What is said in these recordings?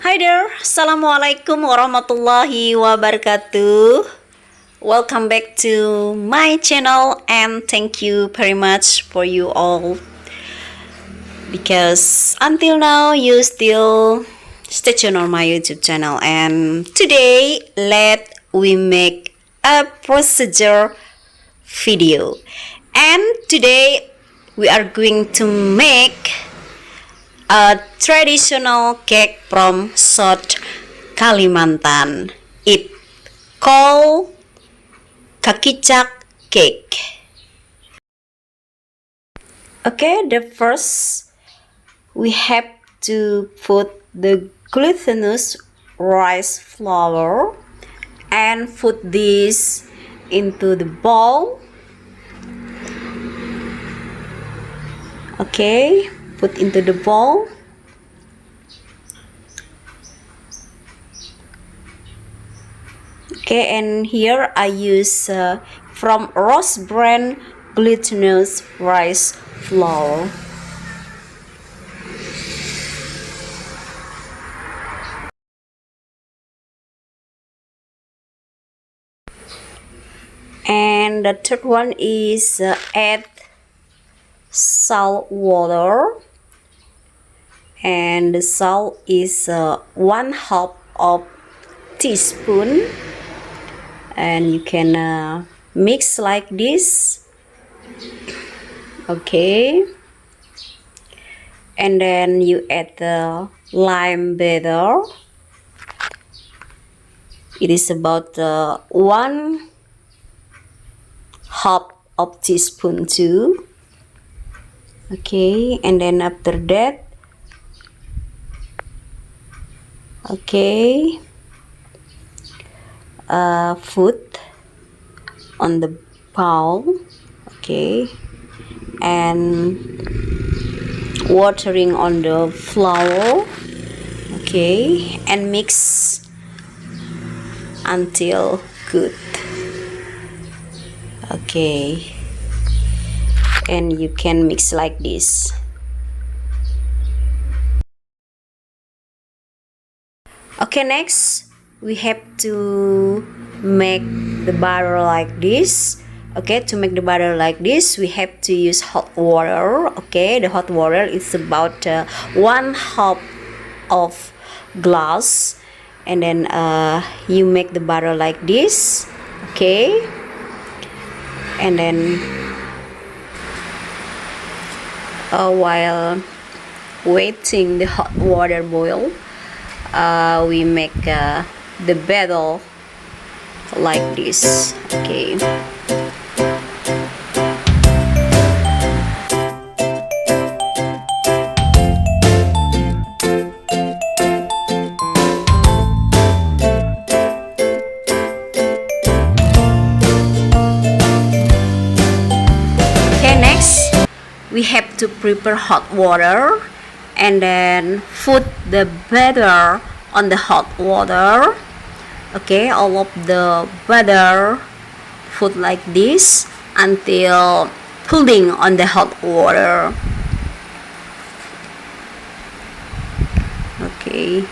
Hi there, Assalamualaikum warahmatullahi wabarakatuh. Welcome back to my channel and thank you very much for you all, because until now you still stay tuned on my YouTube channel. And today let we make a procedure video, and today we are going to make a traditional cake from South Kalimantan. It called Kakicak cake. Okay, the first we have to put the glutinous rice flour and put this into the bowl. Okay, put into the bowl. Okay, and here I use from Ross brand glutinous rice flour. And the third one is add salt water, and the salt is 1/2 of teaspoon, and you can mix like this. Okay, and then you add the lime butter. It is about 1/2 of teaspoon too. Okay, and then after that, okay, put on the bowl. Okay, and watering on the flour. Okay, and mix until good. Okay, and you can mix like this. Okay, next we have to make the batter like this. Okay, to make the batter like this, we have to use hot water. Okay, the hot water is about 1/2 of glass, and then you make the batter like this. Okay, and then while waiting the hot water boil, we make the batter like this. Okay, next we have to prepare hot water, and then put the batter on the hot water. Okay, all of the batter put like this until pulling on the hot water. Okay,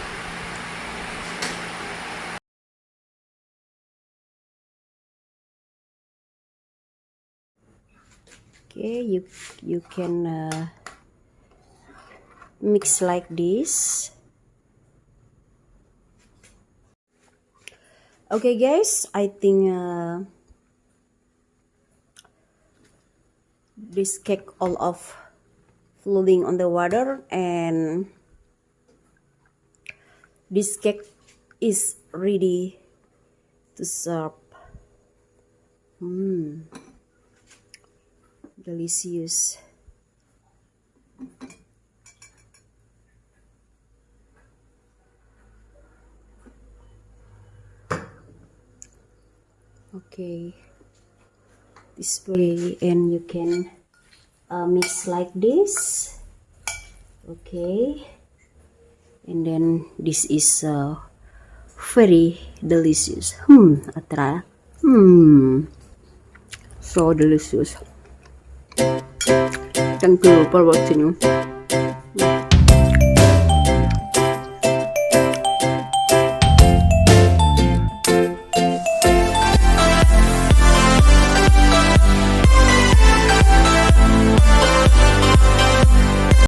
okay, you can mix like this. Okay guys, I think this cake all of floating on the water, and this cake is ready to serve. Delicious. Okay, this way, and you can mix like this. Okay, and then this is very delicious. So delicious. Thank you for watching.